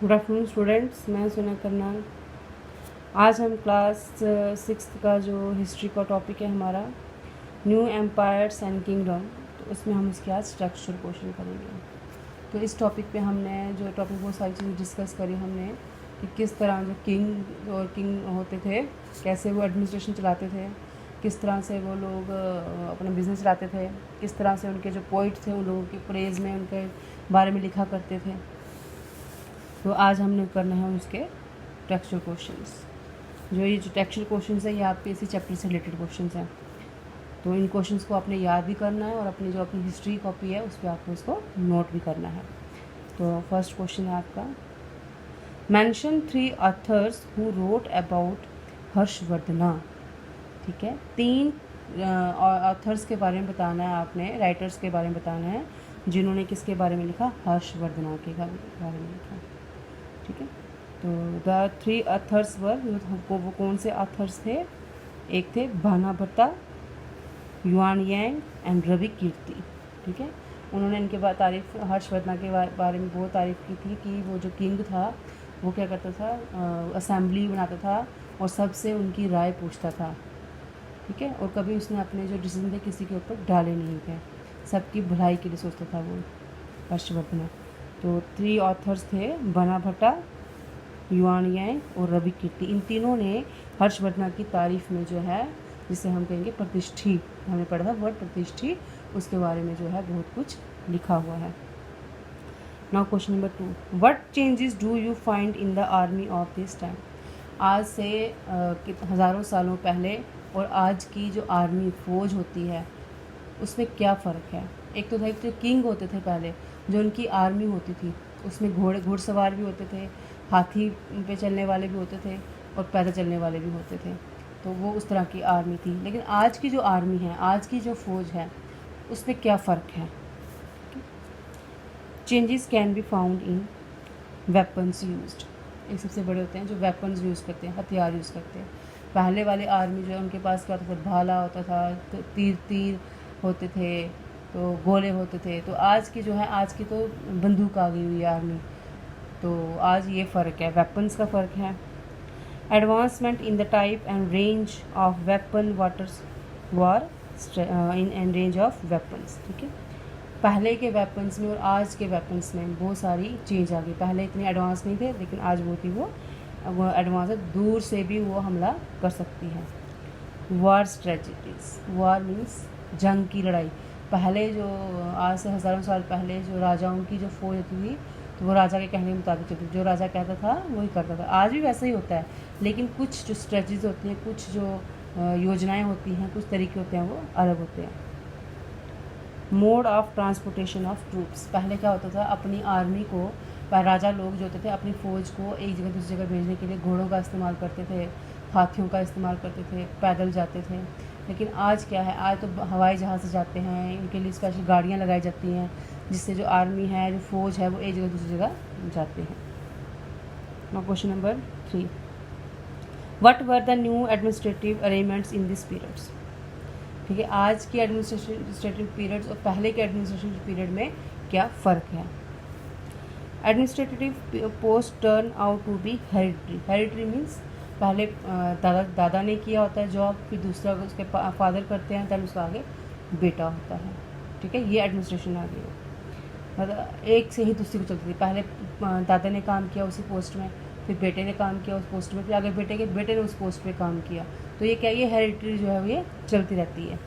Good afternoon students, मैं सुना करनाल। आज हम क्लास 6 का जो हिस्ट्री का टॉपिक है हमारा न्यू एम्पायर्स एंड किंगडम, तो उसमें हम इसके आज स्ट्रक्चर क्वेश्चन करेंगे। तो इस टॉपिक पे हमने जो टॉपिक वो सारी चीज़ें डिस्कस करी हमने कि किस तरह जो किंग होते थे, कैसे वो एडमिनिस्ट्रेशन चलाते थे, किस तरह से वो लोग अपना बिजनेस चलाते थे, किस तरह से उनके जो पोइट थे उन लोगों के प्रेज में उनके बारे में लिखा करते थे। तो आज हमने करना है उसके टेक्सचर क्वेश्चंस। ये जो टेक्सचर क्वेश्चंस है ये आपके इसी चैप्टर से रिलेटेड क्वेश्चंस हैं। तो इन क्वेश्चंस को आपने याद भी करना है और अपनी जो अपनी हिस्ट्री कॉपी है उस पर आपको इसको नोट भी करना है। तो फर्स्ट क्वेश्चन है आपका, mention 3 authors who wrote about Harshavardhana. ठीक है, 3 ऑथर्स के बारे में बताना है आपने, राइटर्स के बारे में बताना है जिन्होंने किसके बारे में लिखा, हर्षवर्धना के बारे में लिखा। ठीक है, तो द 3 ऑथर्स वर, वो कौन से ऑथर्स थे? एक थे भानाभट्टा, युआन यांग एंड रवि कीर्ति। ठीक है, उन्होंने इनके बाद तारीफ हर्षवर्धना के बारे में बहुत तारीफ़ की थी कि वो जो किंग था वो क्या करता था, असेंबली बनाता था और सबसे उनकी राय पूछता था। ठीक है, और कभी उसने अपने जो डिसीजन थे किसी के ऊपर डाले नहीं थे, सबकी भलाई के लिए सोचता था वो हर्षवर्धन। तो 3 ऑथर्स थे भानाभट्टा, युआन यांग और रवि कीर्ति। इन तीनों ने हर्षवर्धन की तारीफ में जो है, जिसे हम कहेंगे प्रतिष्ठी, हमने पढ़ा था वर्ड प्रतिष्ठी, उसके बारे में जो है बहुत कुछ लिखा हुआ है। Now question number 2, what changes do you find in the army of this time. आज से हज़ारों सालों पहले और आज की जो आर्मी फौज होती है उसमें क्या फ़र्क है? एक तो था जो किंग होते थे पहले, जो उनकी आर्मी होती थी उसमें घुड़सवार भी होते थे, हाथी पे चलने वाले भी होते थे और पैदल चलने वाले भी होते थे। तो वो उस तरह की आर्मी थी। लेकिन आज की जो आर्मी है, आज की जो फ़ौज है, उसमें क्या फ़र्क है? Changes can be found in weapons used. एक सबसे बड़े होते हैं जो वेपन्स यूज़ करते हैं, हथियार यूज़ करते हैं। पहले वाले आर्मी जो है उनके पास क्या होता था, भाला होता था, तो तीर होते थे, तो गोले होते थे। तो आज की जो है, आज की तो बंदूक आ गई हुई है आर्मी। तो आज ये फ़र्क है, वेपन्स का फ़र्क है। Advancement in the type and range of weapon waters war in and range of weapons. ठीक है, पहले के वेपन्स में और आज के वेपन्स में बहुत सारी चेंज आ गई। पहले इतने एडवांस नहीं थे, लेकिन आज वो थी, वो एडवांस है, दूर से भी वो हमला कर सकती है। वार स्ट्रेटजीज, वार मीन्स जंग की लड़ाई। पहले जो आज से हज़ारों साल पहले जो राजाओं की जो फौज होती थी, तो वो राजा के कहने के मुताबिक चलती थी, जो राजा कहता था वही करता था। आज भी वैसा ही होता है, लेकिन कुछ जो स्ट्रेटजीज होती हैं, कुछ जो योजनाएं होती हैं, कुछ तरीके होते हैं वो अलग होते हैं। Mode of transportation of troops, पहले क्या होता था, अपनी आर्मी को राजा लोग जो होते थे अपनी फ़ौज को एक जगह दूसरी जगह भेजने के लिए घोड़ों का इस्तेमाल करते थे, हाथियों का इस्तेमाल करते थे, पैदल जाते थे। लेकिन आज क्या है, आज तो हवाई जहाज़ से जाते हैं, इनके लिए स्पेशल गाड़ियाँ लगाई जाती हैं, जिससे जो आर्मी है, जो फ़ौज है, वो एक जगह दूसरी जगह जाते हैं। Now question number 3, what were the new administrative arrangements in this periods. ठीक है, आज के एडमिनिस्ट्रेटिव पीरियड्स और पहले के एडमिनिस्ट्रेटिव पीरियड में क्या फ़र्क है? Administrative post turn out to be hereditary. Hereditary means पहले दादा ने किया होता है जॉब, फिर दूसरा उसके फादर करते हैं, तब उसका आगे बेटा होता है। ठीक है, ये एडमिनिस्ट्रेशन आ गई, मतलब एक से ही दूसरी को चलती थी। पहले दादा ने काम किया उसी पोस्ट में, फिर बेटे ने काम किया उस पोस्ट में, फिर आगे बेटे ने उस पोस्ट पे काम किया। तो ये क्या, ये हेरिटरी जो है ये चलती रहती है।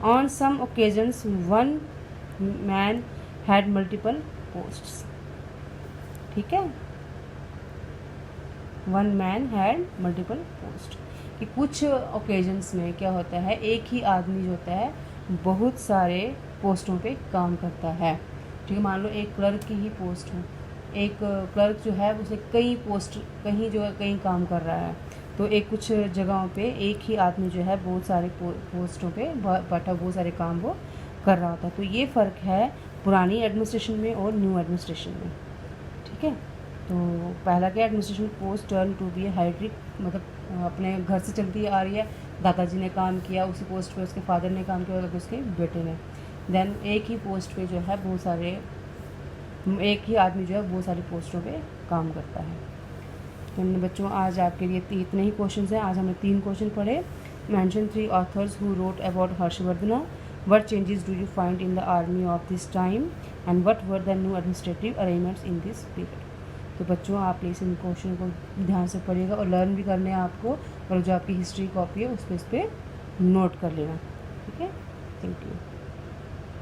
On some occasions one man had multiple posts. ठीक है, one man had multiple post, कि कुछ ओकेजन्स में क्या होता है, एक ही आदमी जो होता है बहुत सारे पोस्टों पे काम करता है। ठीक है, मान लो एक क्लर्क की ही पोस्ट हो, एक क्लर्क जो है उसे कई पोस्ट कहीं जो है कहीं काम कर रहा है, तो एक कुछ जगहों पे एक ही आदमी जो है बहुत सारे पोस्टों पे बैठा बहुत सारे काम वो कर रहा होता है। तो ये फ़र्क है पुरानी एडमिनिस्ट्रेशन में और न्यू एडमिनिस्ट्रेशन में। ठीक है, तो पहला क्या, administration post turn to be hereditary, मतलब अपने घर से चलती आ रही है, दादाजी ने काम किया उसी पोस्ट पे, उसके फादर ने काम किया और उसके बेटे ने। देन एक ही पोस्ट पे जो है बहुत सारे एक ही आदमी जो है बहुत सारी पोस्टों पे काम करता है। तो हमने बच्चों आज आपके लिए इतने ही क्वेश्चन हैं। आज हमने 3 क्वेश्चन पढ़े। Mention 3 authors who wrote about Harshvardhan. What changes do you find in the army of this time and what were the new administrative arrangements in this period. तो बच्चों आप प्लीज़ इन क्वेश्चन को ध्यान से पढ़िएगा और लर्न भी करने हैं आपको, और जो आपकी हिस्ट्री कॉपी है उस पर इस पर नोट कर लेना। ठीक है, थैंक यू।